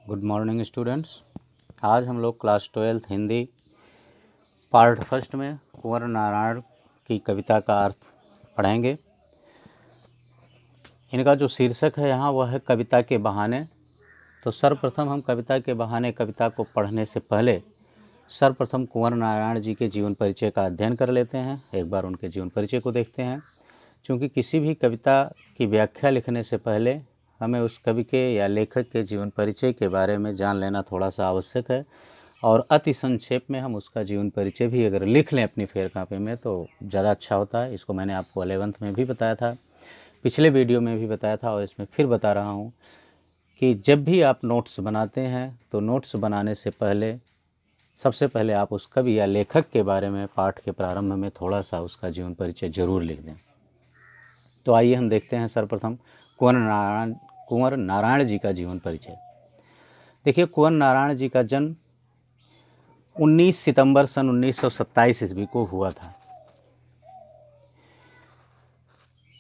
Good morning students. आज हम लोग क्लास 12 हिंदी पार्ट फर्स्ट में कुंवर नारायण की कविता का अर्थ पढ़ेंगे। इनका जो शीर्षक है यहाँ वह है कविता के बहाने। तो सर्वप्रथम हम कविता के बहाने कविता को पढ़ने से पहले सर्वप्रथम कुंवर नारायण जी के जीवन परिचय का अध्ययन कर लेते हैं। एक बार उनके जीवन परिचय को देखते हैं, क्योंकि किसी भी कविता की व्याख्या लिखने से पहले हमें उस कवि के या लेखक के जीवन परिचय के बारे में जान लेना थोड़ा सा आवश्यक है। और अति संक्षेप में हम उसका जीवन परिचय भी अगर लिख लें अपनी फेयर कॉपी में तो ज़्यादा अच्छा होता है। इसको मैंने आपको 11th में भी बताया था, पिछले वीडियो में भी बताया था और इसमें फिर बता रहा हूँ कि जब भी आप नोट्स बनाते हैं तो नोट्स बनाने से पहले सबसे पहले आप उस कवि या लेखक के बारे में पाठ के प्रारंभ में थोड़ा सा उसका जीवन परिचय जरूर लिख दें। तो आइए हम देखते हैं सर्वप्रथम कुंवर नारायण जी का जीवन परिचय। देखिए, कुंवर नारायण जी का जन्म 19 सितंबर सन 1927 ईस्वी को हुआ था।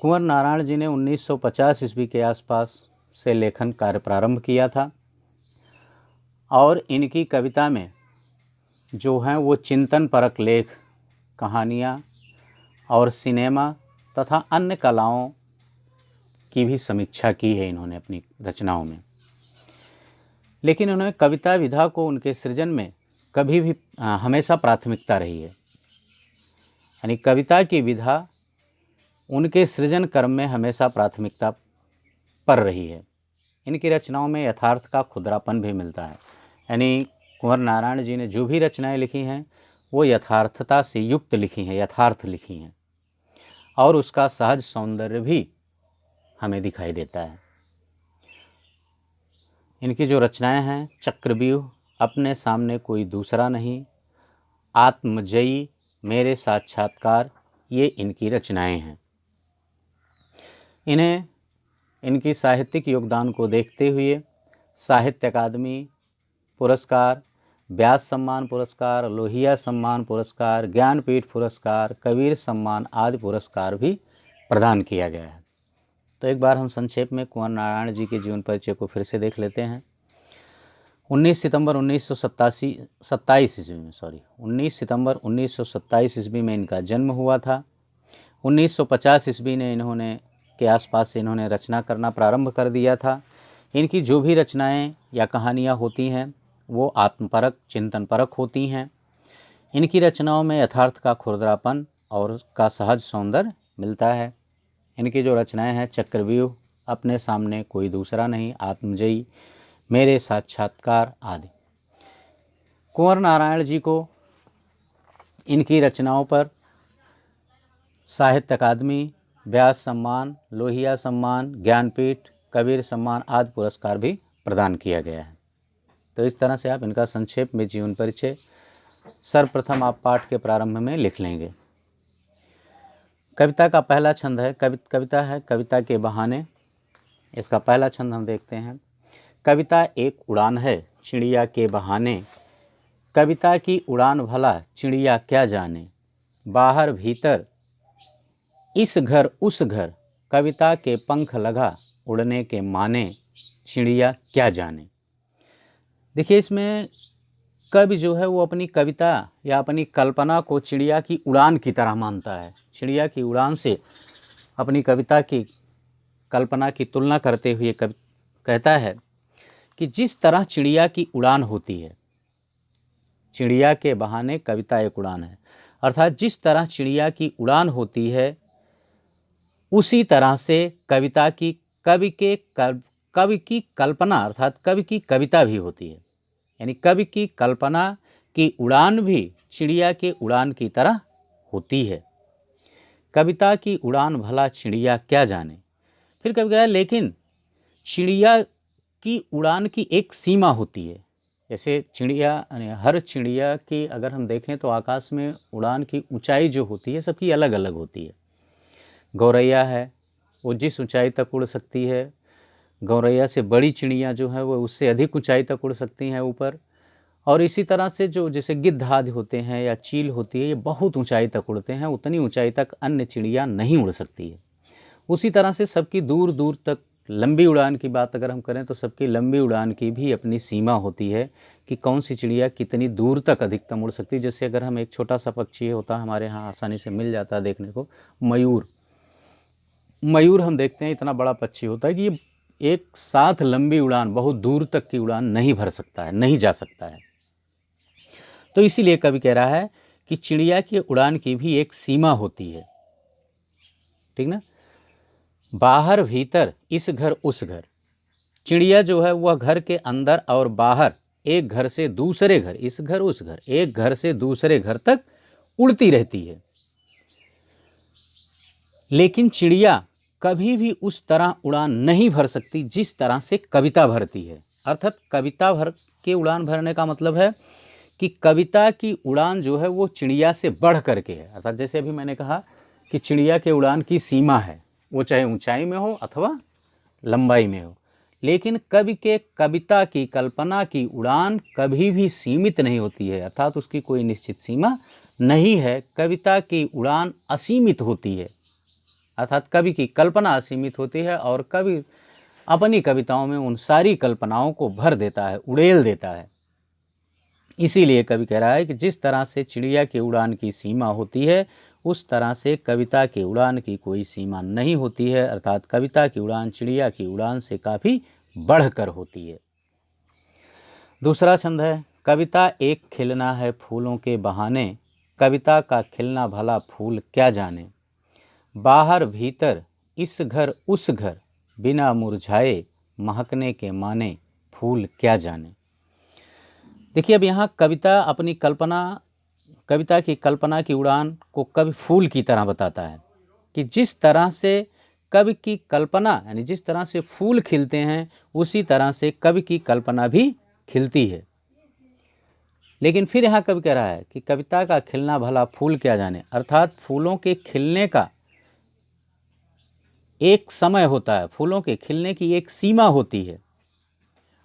कुंवर नारायण जी ने 1950 ईस्वी के आसपास से लेखन कार्य प्रारंभ किया था और इनकी कविता में जो हैं वो चिंतन परक लेख, कहानियाँ और सिनेमा तथा अन्य कलाओं की भी समीक्षा की है इन्होंने अपनी रचनाओं में। लेकिन उन्होंने कविता विधा को उनके सृजन में कभी भी हमेशा प्राथमिकता रही है, यानी कविता की विधा उनके सृजन कर्म में हमेशा प्राथमिकता पर रही है। इनकी रचनाओं में यथार्थ का खुदरापन भी मिलता है, यानी कुंवर नारायण जी ने जो भी रचनाएं लिखी हैं वो यथार्थता से युक्त लिखी हैं, यथार्थ लिखी हैं और उसका सहज सौंदर्य भी हमें दिखाई देता है। इनकी जो रचनाएं हैं, चक्रव्यूह, अपने सामने कोई दूसरा नहीं, आत्मजयी, मेरे साक्षात्कार, ये इनकी रचनाएं हैं। इन्हें इनकी साहित्यिक योगदान को देखते हुए साहित्य अकादमी पुरस्कार, व्यास सम्मान पुरस्कार, लोहिया सम्मान पुरस्कार, ज्ञानपीठ पुरस्कार, कबीर सम्मान आदि पुरस्कार भी प्रदान किया गया है। तो एक बार हम संक्षेप में कुंवर नारायण जी के जीवन परिचय को फिर से देख लेते हैं। 19 सितंबर 1927 ईस्वी में इनका जन्म हुआ था। 1950 ईस्वी ने इन्होंने के आसपास से इन्होंने रचना करना प्रारंभ कर दिया था। इनकी जो भी रचनाएं या कहानियां होती हैं वो आत्मपरक, चिंतन परक होती हैं। इनकी रचनाओं में यथार्थ का खुरदरापन और उसका सहज सौंदर्य मिलता है। इनकी जो रचनाएं हैं, चक्रव्यूह, अपने सामने कोई दूसरा नहीं, आत्मजयी, मेरे साक्षात्कार आदि। कुंवर नारायण जी को इनकी रचनाओं पर साहित्य अकादमी, व्यास सम्मान, लोहिया सम्मान, ज्ञानपीठ, कबीर सम्मान आदि पुरस्कार भी प्रदान किया गया है। तो इस तरह से आप इनका संक्षेप में जीवन परिचय सर्वप्रथम आप पाठ के प्रारंभ में लिख लेंगे। कविता का पहला छंद है, कविता है कविता के बहाने। इसका पहला छंद हम देखते हैं। कविता एक उड़ान है चिड़िया के बहाने, कविता की उड़ान भला चिड़िया क्या जाने, बाहर भीतर इस घर उस घर, कविता के पंख लगा उड़ने के माने, चिड़िया क्या जाने। देखिए, इसमें कवि जो है वो अपनी कविता या अपनी कल्पना को चिड़िया की उड़ान की तरह मानता है। चिड़िया की उड़ान से अपनी कविता की कल्पना की तुलना करते हुए कवि कहता है कि जिस तरह चिड़िया की उड़ान होती है, चिड़िया के बहाने कविता एक उड़ान है, अर्थात जिस तरह चिड़िया की उड़ान होती है उसी तरह से कविता की कवि की कल्पना अर्थात कवि की कविता भी होती है। यानी कवि की कल्पना की उड़ान भी चिड़िया के उड़ान की तरह होती है। कविता की उड़ान भला चिड़िया क्या जाने। फिर कवि कहा, लेकिन चिड़िया की उड़ान की एक सीमा होती है। जैसे चिड़िया, हर चिड़िया की अगर हम देखें तो आकाश में उड़ान की ऊंचाई जो होती है सबकी अलग अलग होती है। गौरैया है, वो जिस ऊंचाई तक उड़ सकती है, गौरैया से बड़ी चिड़ियाँ जो हैं वो उससे अधिक ऊंचाई तक उड़ सकती हैं ऊपर। और इसी तरह से जो जैसे गिद्ध आदि होते हैं या चील होती है, ये बहुत ऊंचाई तक उड़ते हैं, उतनी ऊंचाई तक अन्य चिड़िया नहीं उड़ सकती है। उसी तरह से सबकी दूर दूर तक लंबी उड़ान की बात अगर हम करें तो सबकी लंबी उड़ान की भी अपनी सीमा होती है कि कौन सी चिड़िया कितनी दूर तक अधिकतम उड़ सकती है। जैसे अगर हम एक छोटा सा पक्षी होता है हमारे यहाँ आसानी से मिल जाता है देखने को, मयूर। मयूर हम देखते हैं इतना बड़ा पक्षी होता है कि ये एक साथ लंबी उड़ान, बहुत दूर तक की उड़ान नहीं भर सकता है, नहीं जा सकता है। तो इसीलिए कवि कह रहा है कि चिड़िया की उड़ान की भी एक सीमा होती है, ठीक ना। बाहर भीतर इस घर उस घर, चिड़िया जो है वह घर के अंदर और बाहर, एक घर से दूसरे घर, इस घर उस घर, एक घर से दूसरे घर तक उड़ती रहती है। लेकिन चिड़िया कभी भी उस तरह उड़ान नहीं भर सकती जिस तरह से कविता भरती है। अर्थात कविता भर के उड़ान भरने का मतलब है कि कविता की उड़ान जो है वो चिड़िया से बढ़ करके है। अर्थात जैसे अभी मैंने कहा कि चिड़िया के उड़ान की सीमा है, वो चाहे ऊंचाई में हो अथवा लंबाई में हो, लेकिन कवि के कविता की कल्पना की उड़ान कभी भी सीमित नहीं होती है। अर्थात उसकी कोई निश्चित सीमा नहीं है, कविता की उड़ान असीमित होती है। अर्थात कवि की कल्पना असीमित होती है और कवि अपनी कविताओं में उन सारी कल्पनाओं को भर देता है, उड़ेल देता है। इसीलिए कवि कह रहा है कि जिस तरह से चिड़िया की उड़ान की सीमा होती है उस तरह से कविता की उड़ान की कोई सीमा नहीं होती है। अर्थात कविता की उड़ान चिड़िया की उड़ान से काफ़ी बढ़कर होती है। दूसरा छंद है, कविता एक खिलना है फूलों के बहाने, कविता का खिलना भला फूल क्या जाने। बाहर भीतर इस घर उस घर, बिना मुरझाए महकने के माने फूल क्या जाने। देखिए अब यहाँ कविता अपनी कल्पना, कविता की कल्पना की उड़ान को कवि फूल की तरह बताता है कि जिस तरह से कवि की कल्पना यानी जिस तरह से फूल खिलते हैं उसी तरह से कवि की कल्पना भी खिलती है। लेकिन फिर यहाँ कवि कह रहा है कि कविता का खिलना भला फूल क्या जाने। अर्थात फूलों के खिलने का एक समय होता है, फूलों के खिलने की एक सीमा होती है।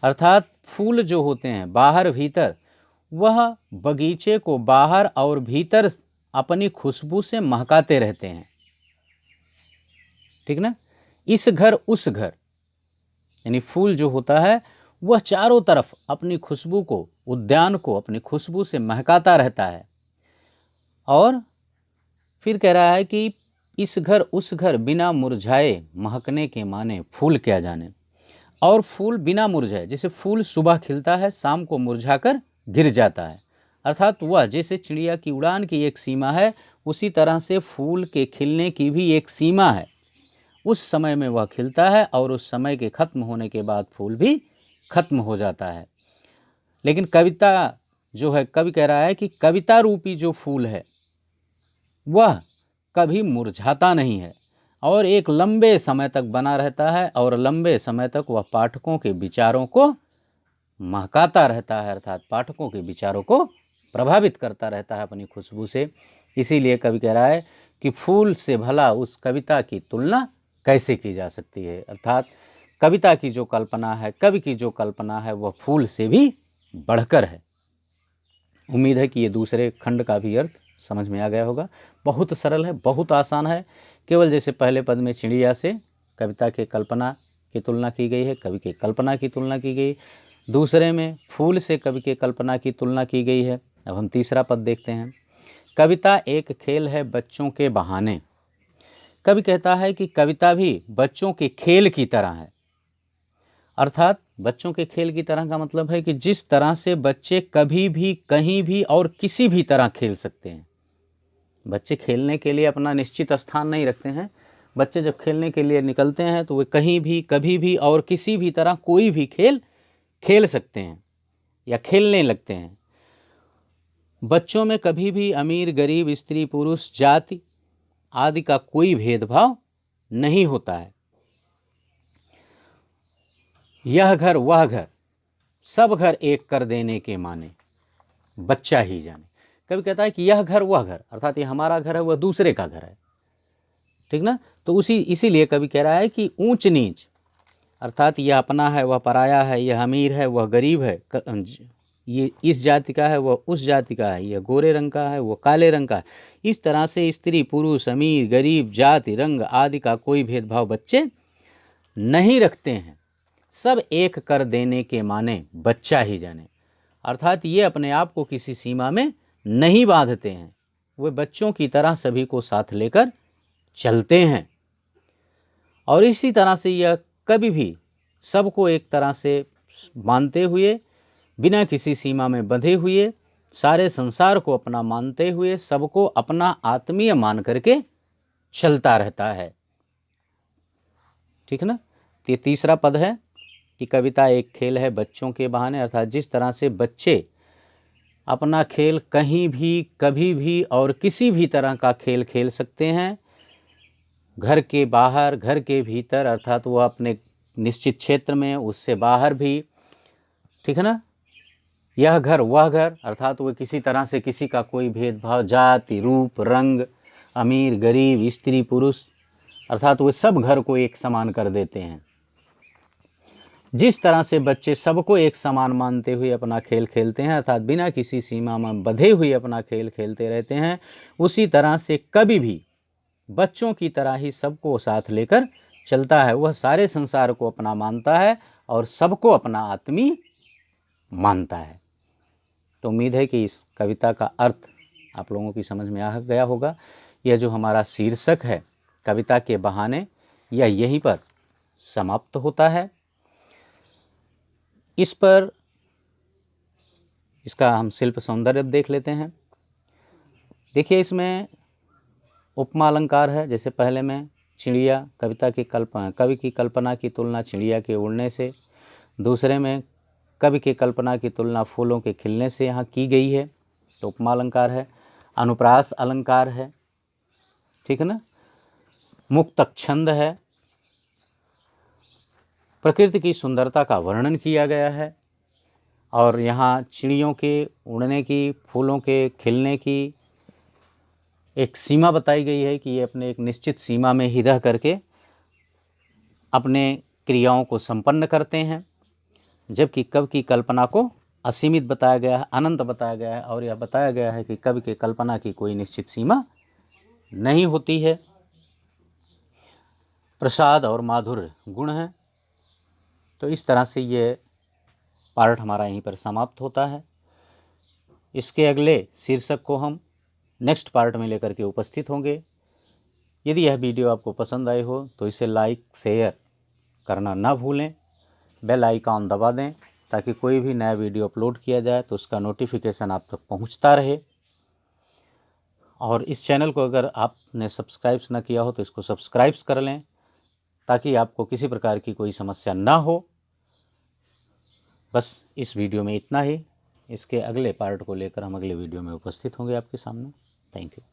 अर्थात फूल जो होते हैं बाहर भीतर, वह बगीचे को बाहर और भीतर अपनी खुशबू से महकाते रहते हैं, ठीक ना। इस घर उस घर यानी फूल जो होता है वह चारों तरफ अपनी खुशबू को, उद्यान को अपनी खुशबू से महकाता रहता है। और फिर कह रहा है कि इस घर उस घर, बिना मुरझाए महकने के माने फूल क्या जाने। और फूल बिना मुरझाए, जैसे फूल सुबह खिलता है शाम को मुरझाकर गिर जाता है। अर्थात वह जैसे चिड़िया की उड़ान की एक सीमा है उसी तरह से फूल के खिलने की भी एक सीमा है। उस समय में वह खिलता है और उस समय के खत्म होने के बाद फूल भी खत्म हो जाता है। लेकिन कविता जो है, कवि कह रहा है कि कविता रूपी जो फूल है वह कभी मुरझाता नहीं है और एक लंबे समय तक बना रहता है और लंबे समय तक वह पाठकों के विचारों को महकाता रहता है। अर्थात पाठकों के विचारों को प्रभावित करता रहता है अपनी खुशबू से। इसीलिए कवि कह रहा है कि फूल से भला उस कविता की तुलना कैसे की जा सकती है। अर्थात कविता की जो कल्पना है, कवि की जो कल्पना है वह फूल से भी बढ़कर है। उम्मीद है कि ये दूसरे खंड का भी अर्थ समझ में आ गया होगा। बहुत सरल है, बहुत आसान है। केवल जैसे पहले पद में चिड़िया से कविता के कल्पना की तुलना की गई है, कवि के कल्पना की तुलना की गई, दूसरे में फूल से कवि के कल्पना की तुलना की गई है। अब हम तीसरा पद देखते हैं। कविता एक खेल है बच्चों के बहाने। कवि कहता है कि कविता भी बच्चों के खेल की तरह है। अर्थात बच्चों के खेल की तरह का मतलब है कि जिस तरह से बच्चे कभी भी कहीं भी और किसी भी तरह खेल सकते हैं। बच्चे खेलने के लिए अपना निश्चित स्थान नहीं रखते हैं। बच्चे जब खेलने के लिए निकलते हैं तो वे कहीं भी कभी भी और किसी भी तरह कोई भी खेल खेल सकते हैं या खेलने लगते हैं। बच्चों में कभी भी अमीर गरीब, स्त्री पुरुष, जाति आदि का कोई भेदभाव नहीं होता है। यह घर वह घर, सब घर एक कर देने के माने बच्चा ही जाने। कभी कहता है कि यह घर वह घर, अर्थात ये हमारा घर है वह दूसरे का घर है, ठीक ना। तो इसीलिए कवि कह रहा है कि ऊंच नीच, अर्थात यह अपना है वह पराया है, यह अमीर है वह गरीब है, ये इस जाति का है वह उस जाति का है, यह गोरे रंग का है वह काले रंग का है। इस तरह से स्त्री पुरुष, अमीर गरीब, जाति रंग आदि का कोई भेदभाव बच्चे नहीं रखते हैं, सब एक कर देने के माने बच्चा ही जाने। अर्थात ये अपने आप को किसी सीमा में नहीं बांधते हैं, वे बच्चों की तरह सभी को साथ लेकर चलते हैं। और इसी तरह से यह कभी भी सबको एक तरह से मानते हुए, बिना किसी सीमा में बंधे हुए, सारे संसार को अपना मानते हुए, सबको अपना आत्मीय मान करके चलता रहता है। ठीक ना। ये तीसरा पद है कि कविता एक खेल है बच्चों के बहाने। अर्थात जिस तरह से बच्चे अपना खेल कहीं भी, कभी भी और किसी भी तरह का खेल खेल सकते हैं, घर के बाहर, घर के भीतर, अर्थात वो अपने निश्चित क्षेत्र में, उससे बाहर भी। ठीक है ना। यह घर वह घर, अर्थात वो किसी तरह से किसी का कोई भेदभाव, जाति, रूप, रंग, अमीर, गरीब, स्त्री, पुरुष, अर्थात वो सब घर को एक समान कर देते हैं। जिस तरह से बच्चे सबको एक समान मानते हुए अपना खेल खेलते हैं, अर्थात बिना किसी सीमा में बंधे हुए अपना खेल खेलते रहते हैं, उसी तरह से कभी भी बच्चों की तरह ही सबको साथ लेकर चलता है। वह सारे संसार को अपना मानता है और सबको अपना आत्मी मानता है। तो उम्मीद है कि इस कविता का अर्थ आप लोगों की समझ में आ गया होगा। यह जो हमारा शीर्षक है कविता के बहाने, यह यहीं पर समाप्त होता है। इस पर इसका हम शिल्प सौंदर्य देख लेते हैं। देखिए, इसमें उपमा अलंकार है। जैसे पहले में चिड़िया, कवि की कल्पना की तुलना चिड़िया के उड़ने से। दूसरे में कवि की कल्पना की तुलना फूलों के खिलने से यहाँ की गई है, तो उपमा अलंकार है। अनुप्रास अलंकार है, ठीक है ना। मुक्तक छंद है, प्रकृति की सुंदरता का वर्णन किया गया है। और यहाँ चिड़ियों के उड़ने की, फूलों के खिलने की एक सीमा बताई गई है कि ये अपने एक निश्चित सीमा में ही रह करके अपने क्रियाओं को संपन्न करते हैं। जबकि कवि की कल्पना को असीमित बताया गया है, अनंत बताया गया है। और यह बताया गया है कि कवि के कल्पना की कोई निश्चित सीमा नहीं होती है। प्रसाद और माधुर्य गुण है। तो इस तरह से ये पार्ट हमारा यहीं पर समाप्त होता है। इसके अगले शीर्षक को हम नेक्स्ट पार्ट में लेकर के उपस्थित होंगे। यदि यह वीडियो आपको पसंद आई हो तो इसे लाइक, शेयर करना ना भूलें। बेल आइकॉन दबा दें ताकि कोई भी नया वीडियो अपलोड किया जाए तो उसका नोटिफिकेशन आप तक पहुंचता रहे। और इस चैनल को अगर आपने सब्सक्राइब ना किया हो तो इसको सब्सक्राइब कर लें ताकि आपको किसी प्रकार की कोई समस्या ना हो। बस इस वीडियो में इतना ही। इसके अगले पार्ट को लेकर हम अगले वीडियो में उपस्थित होंगे आपके सामने। Thank you.